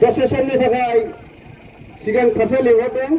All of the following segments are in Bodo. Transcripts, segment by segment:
दसे समनि थाखाय सिगां फारसे लिंहरदों।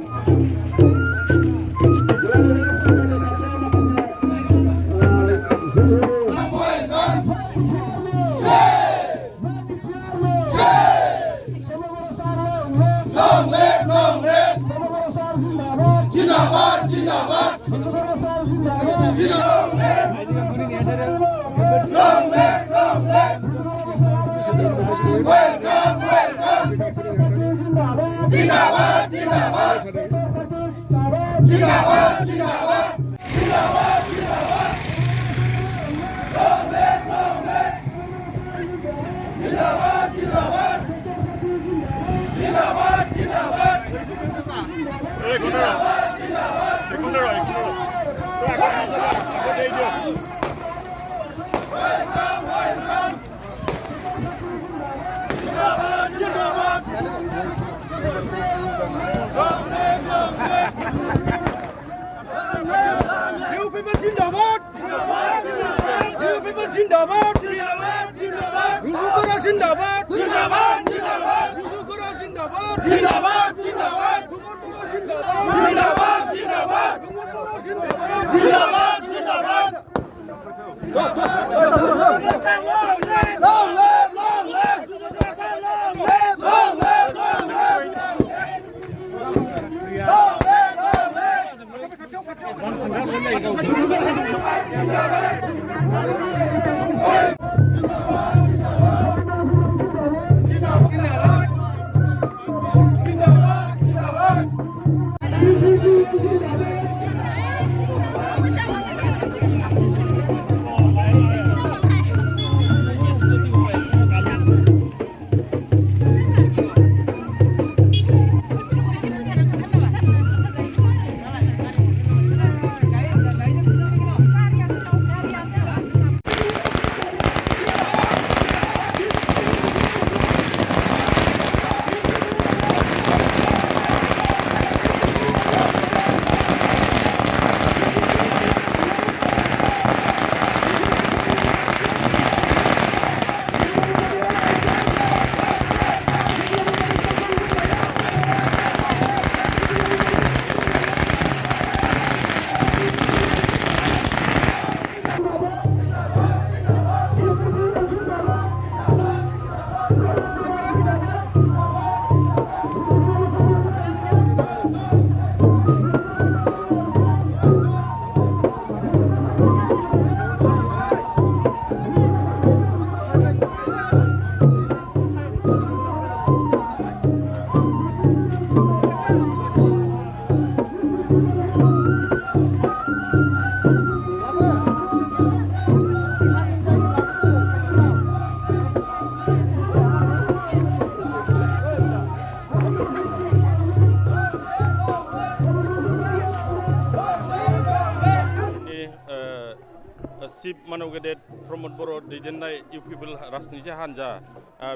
चिफ मानवगेदेर प्रमद बर' दैदेननाय इउ पिपल राजनिति हान्जा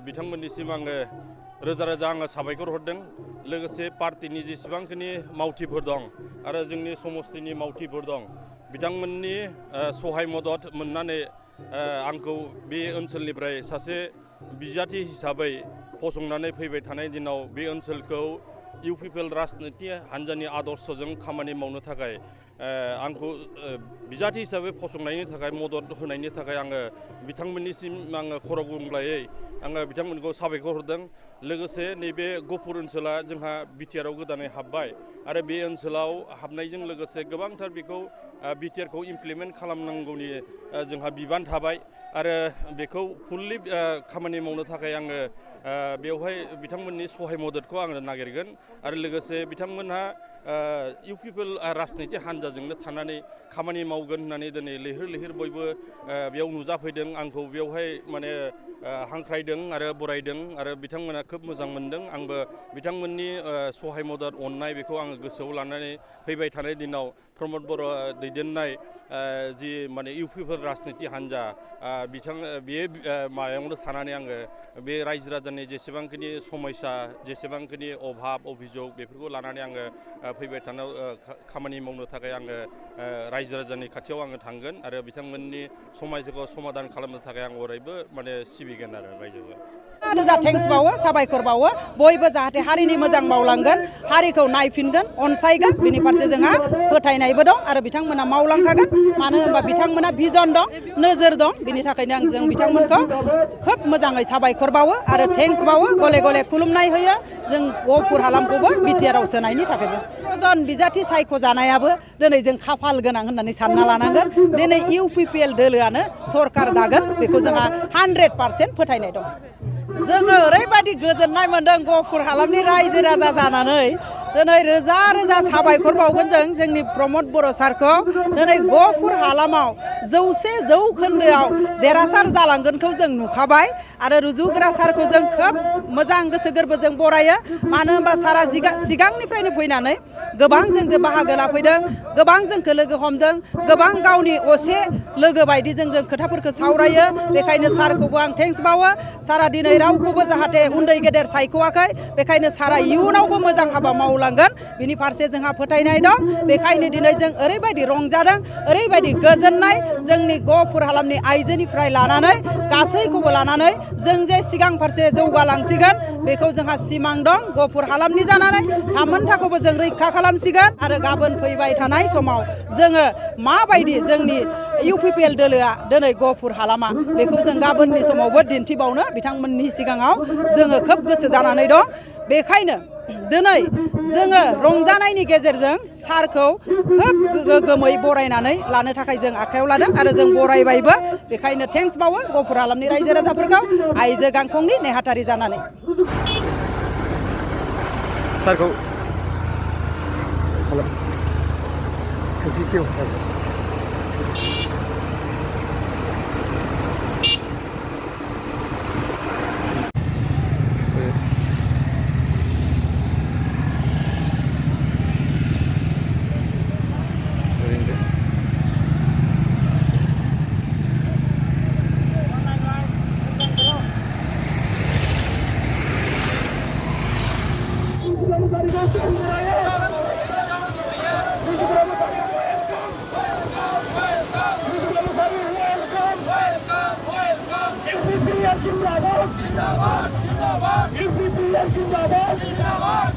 बिथांमोननिसिम आङो रोजा रोजा आङो साबायखर हरदों। लोगोसे पार्टीनि जेसेबांखिनि मावथिफोर दं आरो जोंनि समस्तिनि मावथिफोर दं बिथांमोननि सहाय मदद मोननानै आंखौ बे ओनसोलनिफ्राय सासे बिजाथि हिसाबै फसंनानै फैबाय थानाय दिनाव बे ओनसोलखौ इउ पिपल राजनिति हान्जानि आदर्शजों खामानि मावनो थाखाय आंखौ बिजाथि हिसाबै फसंनायनि थाखाय मदद होनायनि थाखाय आङो बिथांमोननिसिम आङो खर' गंग्लायै आङो बिथांमोनखौ साबायखर हरदों। लोगोसे नैबे गहपुर ओनसोला जोंहा बिटिआरआव गोदानै हाबबाय आरो बे ओनसोलाव हाबनायजों लोगोसे गोबांथार बेखौ बिटिआरखौ इमप्लिमेन्ट खालामनांगौनि जोंहा बिबान थाबाय आरो बेखौ फुल्लि खामानि मावनो थाखाय आङो बेवहाय बिथांमोननि सहाय मददखौ आङो नागिरगोन आरो लोगोसे बिथांमोनहा इउ पिपल राजनिति हान्जाजोंनो थानानै खामानि मावगोन होननानै दिनै लैहोर लैहोर बयबो बेयाव नुजाफैदों आंखौ बेवहाय माने हांख्रायदों आरो बरायदों आरो बिथांमोना खोब मोजां मोनदों। आंबो बिथांमोननि सहाय मदद अननाय बेखौ आङो गोसोआव लानानै फैबाय थानाय दिनाव प्रमद बर' दैदेननाय जि माने इउ पिपल राजनिति हान्जा बे माबायावनो थानानै आङो बे रायजो राजानि जेसेबांखिनि समस्या जेसेबांखिनि अभाब अभियोग बेफोरखौ लानानै आङो फैबाय थानायाव खामानि मावनो थाखाय आङो रायजो राजानि खाथियाव आङो थांगोन आरो बिथांमोननि समस्याखौ समाधान खालामनो थाखाय आं अरायबो माने सिबिगोन आरो रायजोखौ रोजा थेंक्स बावो साबायखर बावो बयबो जाहाथे हारिनि मोजां मावलांगोन हारिखौ नायफिनगोन अनसायगोन बिनि फारसे जोंहा फोथायनायबो दं आरो बिथांमोना मावलांखागोन मानो होनबा बिथांमोना भिजन दं नोजोर दं बिनि थाखायनो जों बिथांमोनखौ खोब मोजाङै साबायखर बावो आरो थेंक्स बावो गले गले खुलुमनाय होयो जों गहपुर हालामखौबो बिटिआरआव सोनायनि थाखायबो जन बिजाथि सायख'जानायाबो दिनै जों खाफाल गोनां होननानै सानना लानांगोन दिनै इउपिपिएल दोलोआनो सरकार दागोन बेखौ जोंहा 100% फोथायनाय दं जोङो ओरैबायदि गोजोननाय मोन्दों गहपुर हालामनि रायजो राजा जानानै दिनै रोजा रोजा साबायखर बावगोन जों जोंनि प्रमद बर' सारखौ दिनै गहपुर हालामाव 100 जौखोन्दोआव देरहासार जालांगोनखौ जों नुखाबाय आरो रुजुग्रा सारखौ जों खोब मोजां गोसो गोरबोजों बरायो मानो होनबा सारा सिगांनिफ्रायनो फैनानै गोबां जोंजों बाहागो लाफैदों गोबां जोंखौ लोगो हमदों गोबां गावनि असे लोगो बायदि जों खोथाफोरखौ सावरायो बेखायनो सारखौबो आं थेंक्स बावो सारा दिनै रावखौबो जाहाथे उन्दै गेदेर सायख'वाखै बेखायनो सारा इयुनावबो मोजां हाबा मावलांगोन बिनि फारसे जोंहा फोथायनाय दं बेखायनो दिनै जों ओरैबायदि रंजादों ओरैबायदि गोजोननाय जोंनि गहपुर हालामनि आइजोनिफ्राय लानानै गासैखौबो लानानै जों जे सिगां फारसे जौगालांसिगोन बेखौ जोंहा सिमां दं गहपुर हालामनि जानानै थामोनथाखौबो जों रैखा खालामसिगोन आरो गाबोन फैबाय थानाय समाव जोङो माबायदि जोंनि इउपिपिएल दोलोआ दिनै गहपुर हालामा बेखौ जों गाबोननि समावबो दिन्थिबावनो बिथांमोननि सिगाङाव जोङो खोब गोसो जानानै दं बेखायनो दिनै जोङो रंजानायनि गेजेरजों सारखौ खोब गोगोमै बरायनानै लानो थाखाय जों आखायाव लादों आरो जों बरायबायबो बेखायनो थेंक्स बावो गहपुर हालामनि रायजो राजाफोरखौ आइजो गांखंनि नेहाथारि जानानै सारखौ जिंदाबाद